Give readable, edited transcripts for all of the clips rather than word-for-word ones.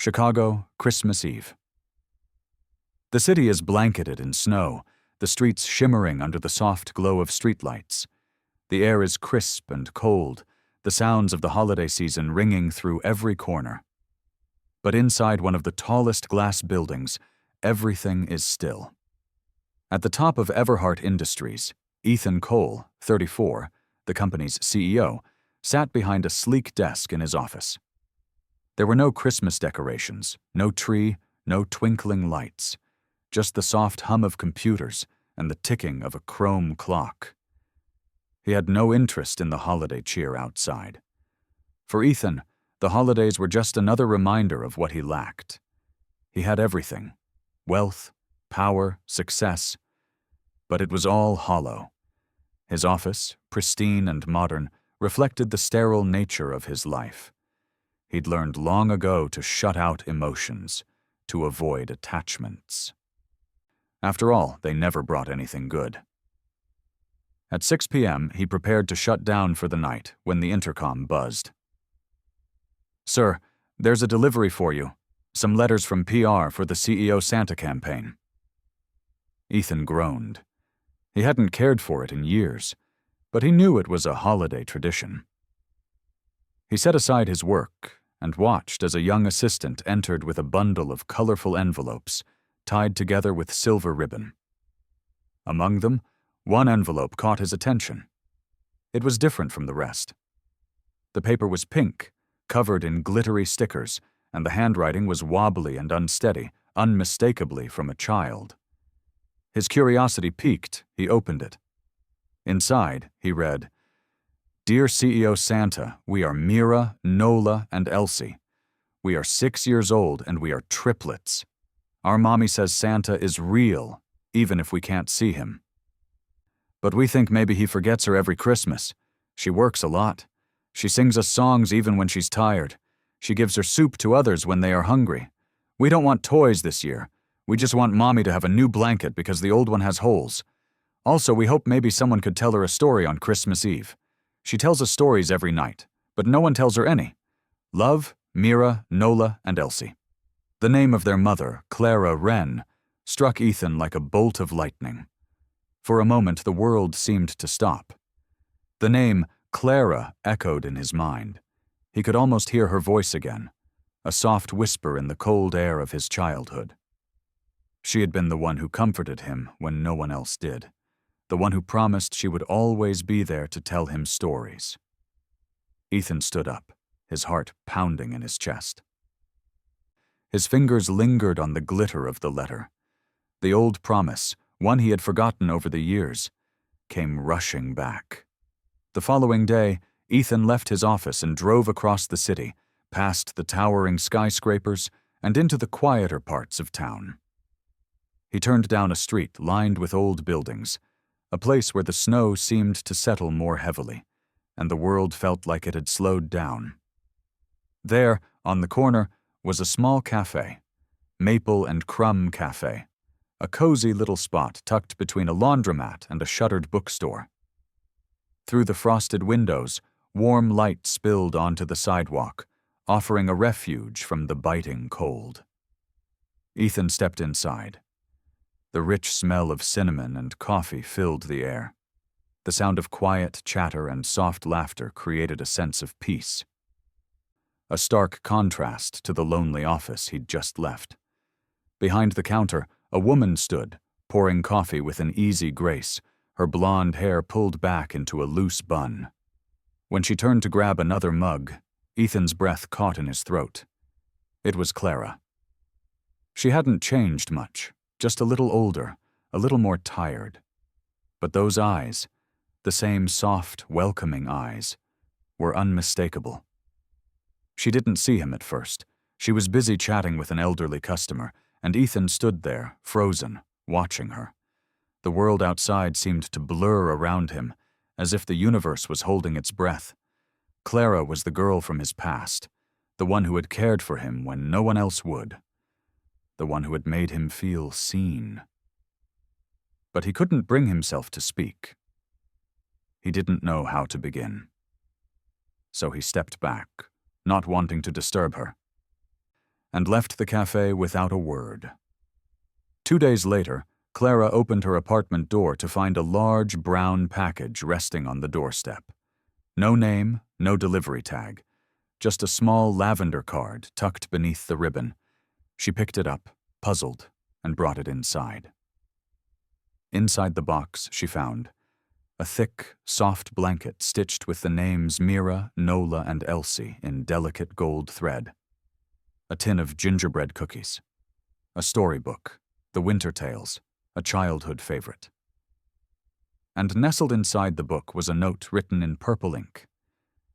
Chicago, Christmas Eve. The city is blanketed in snow, the streets shimmering under the soft glow of streetlights. The air is crisp and cold, the sounds of the holiday season ringing through every corner. But inside one of the tallest glass buildings, everything is still. At the top of Everhart Industries, Ethan Cole, 34, the company's CEO, sat behind a sleek desk in his office. There were no Christmas decorations, no tree, no twinkling lights, just the soft hum of computers and the ticking of a chrome clock. He had no interest in the holiday cheer outside. For Ethan, the holidays were just another reminder of what he lacked. He had everything: wealth, power, success, but it was all hollow. His office, pristine and modern, reflected the sterile nature of his life. He'd learned long ago to shut out emotions, to avoid attachments. After all, they never brought anything good. At 6 p.m., he prepared to shut down for the night when the intercom buzzed. "Sir, there's a delivery for you. Some letters from PR for the CEO Santa campaign." Ethan groaned. He hadn't cared for it in years, but he knew it was a holiday tradition. He set aside his work and watched as a young assistant entered with a bundle of colorful envelopes tied together with silver ribbon. Among them, one envelope caught his attention. It was different from the rest. The paper was pink, covered in glittery stickers, and the handwriting was wobbly and unsteady, unmistakably from a child. His curiosity piqued. He opened it. Inside, he read, "Dear CEO Santa, we are Mira, Nola, and Elsie. We are 6 years old and we are triplets. Our mommy says Santa is real, even if we can't see him. But we think maybe he forgets her every Christmas. She works a lot. She sings us songs even when she's tired. She gives her soup to others when they are hungry. We don't want toys this year. We just want mommy to have a new blanket because the old one has holes. Also, we hope maybe someone could tell her a story on Christmas Eve. She tells us stories every night, but no one tells her any. Love, Mira, Nola, and Elsie." The name of their mother, Clara Wren, struck Ethan like a bolt of lightning. For a moment, the world seemed to stop. The name Clara echoed in his mind. He could almost hear her voice again, a soft whisper in the cold air of his childhood. She had been the one who comforted him when no one else did, the one who promised she would always be there to tell him stories. Ethan stood up, his heart pounding in his chest. His fingers lingered on the glitter of the letter. The old promise, one he had forgotten over the years, came rushing back. The following day, Ethan left his office and drove across the city, past the towering skyscrapers and into the quieter parts of town. He turned down a street lined with old buildings, a place where the snow seemed to settle more heavily, and the world felt like it had slowed down. There, on the corner, was a small cafe, Maple and Crumb Cafe, a cozy little spot tucked between a laundromat and a shuttered bookstore. Through the frosted windows, warm light spilled onto the sidewalk, offering a refuge from the biting cold. Ethan stepped inside. The rich smell of cinnamon and coffee filled the air. The sound of quiet chatter and soft laughter created a sense of peace. A stark contrast to the lonely office he'd just left. Behind the counter, a woman stood, pouring coffee with an easy grace, her blonde hair pulled back into a loose bun. When she turned to grab another mug, Ethan's breath caught in his throat. It was Clara. She hadn't changed much, just a little older, a little more tired. But those eyes, the same soft, welcoming eyes, were unmistakable. She didn't see him at first. She was busy chatting with an elderly customer, and Ethan stood there, frozen, watching her. The world outside seemed to blur around him, as if the universe was holding its breath. Clara was the girl from his past, the one who had cared for him when no one else would, the one who had made him feel seen. But he couldn't bring himself to speak. He didn't know how to begin. So he stepped back, not wanting to disturb her. and left the cafe without a word. 2 days later, Clara opened her apartment door to find a large brown package resting on the doorstep. No name, no delivery tag, just a small lavender card tucked beneath the ribbon. She picked it up, puzzled, and brought it inside. Inside the box, she found a thick, soft blanket stitched with the names Mira, Nola, and Elsie in delicate gold thread. A tin of gingerbread cookies. A storybook, The Winter Tales, a childhood favorite. And nestled inside the book was a note written in purple ink.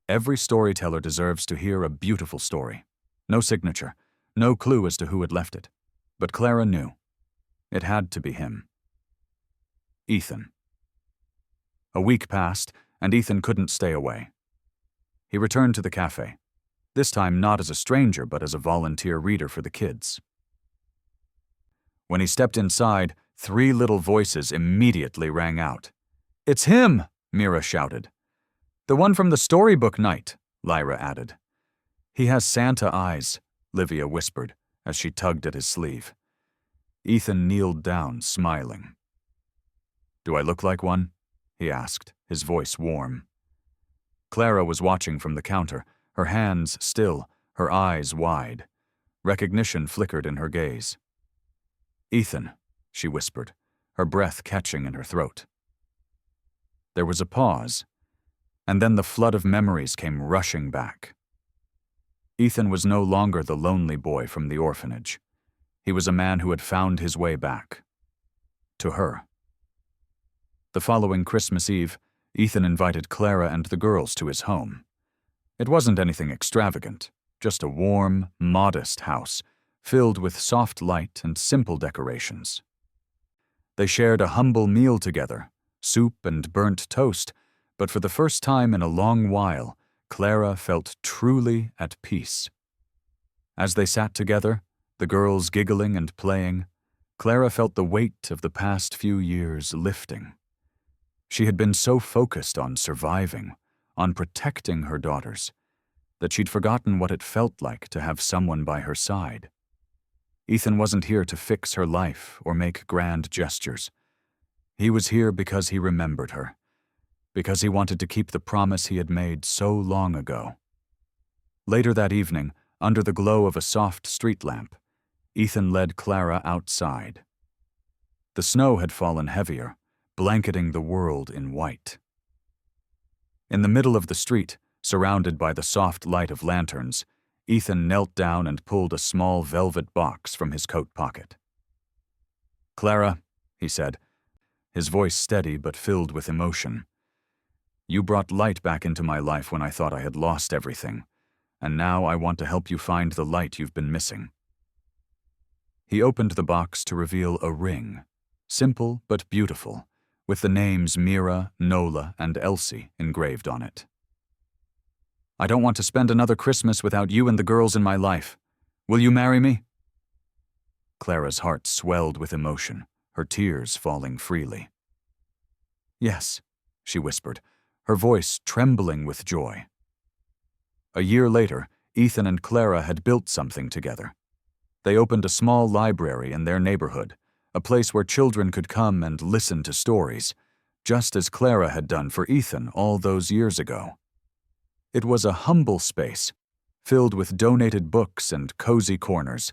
Every storyteller deserves to hear a beautiful story. No signature, no clue as to who had left it. But Clara knew. It had to be him. Ethan. A week passed, and Ethan couldn't stay away. He returned to the cafe, this time not as a stranger but as a volunteer reader for the kids. When he stepped inside, 3 little voices immediately rang out. "It's him!" Mira shouted. "The one from the storybook night," Lyra added. "He has Santa eyes," Livia whispered as she tugged at his sleeve. Ethan kneeled down, smiling. "Do I look like one?" he asked, his voice warm. Clara was watching from the counter, her hands still, her eyes wide. Recognition flickered in her gaze. "Ethan," she whispered, her breath catching in her throat. There was a pause, and then the flood of memories came rushing back. Ethan was no longer the lonely boy from the orphanage. He was a man who had found his way back. To her. The following Christmas Eve, Ethan invited Clara and the girls to his home. It wasn't anything extravagant, just a warm, modest house, filled with soft light and simple decorations. They shared a humble meal together, soup and burnt toast, but for the first time in a long while, Clara felt truly at peace. As they sat together, the girls giggling and playing, Clara felt the weight of the past few years lifting. She had been so focused on surviving, on protecting her daughters, that she'd forgotten what it felt like to have someone by her side. Ethan wasn't here to fix her life or make grand gestures. He was here because he remembered her, because he wanted to keep the promise he had made so long ago. Later that evening, under the glow of a soft street lamp, Ethan led Clara outside. The snow had fallen heavier, blanketing the world in white. In the middle of the street, surrounded by the soft light of lanterns, Ethan knelt down and pulled a small velvet box from his coat pocket. "Clara," he said, his voice steady but filled with emotion, "you brought light back into my life when I thought I had lost everything, and now I want to help you find the light you've been missing." He opened the box to reveal a ring, simple but beautiful, with the names Mira, Nola, and Elsie engraved on it. "I don't want to spend another Christmas without you and the girls in my life. Will you marry me?" Clara's heart swelled with emotion, her tears falling freely. "Yes," she whispered, her voice trembling with joy. A year later, Ethan and Clara had built something together. They opened a small library in their neighborhood, a place where children could come and listen to stories, just as Clara had done for Ethan all those years ago. It was a humble space, filled with donated books and cozy corners,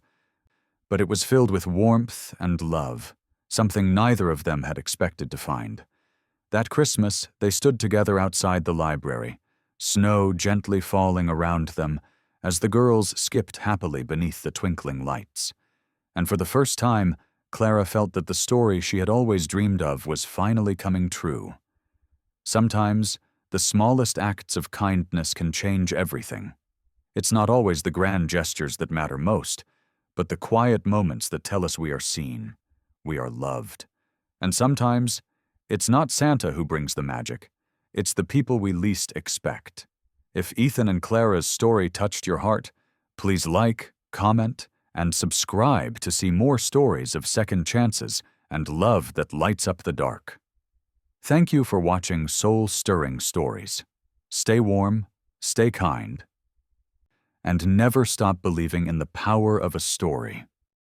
but it was filled with warmth and love, something neither of them had expected to find. That Christmas, they stood together outside the library, snow gently falling around them as the girls skipped happily beneath the twinkling lights. And for the first time, Clara felt that the story she had always dreamed of was finally coming true. Sometimes, the smallest acts of kindness can change everything. It's not always the grand gestures that matter most, but the quiet moments that tell us we are seen, we are loved. And sometimes, it's not Santa who brings the magic, it's the people we least expect. If Ethan and Clara's story touched your heart, please like, comment, and subscribe to see more stories of second chances and love that lights up the dark. Thank you for watching soul-stirring stories. Stay warm, stay kind, and never stop believing in the power of a story.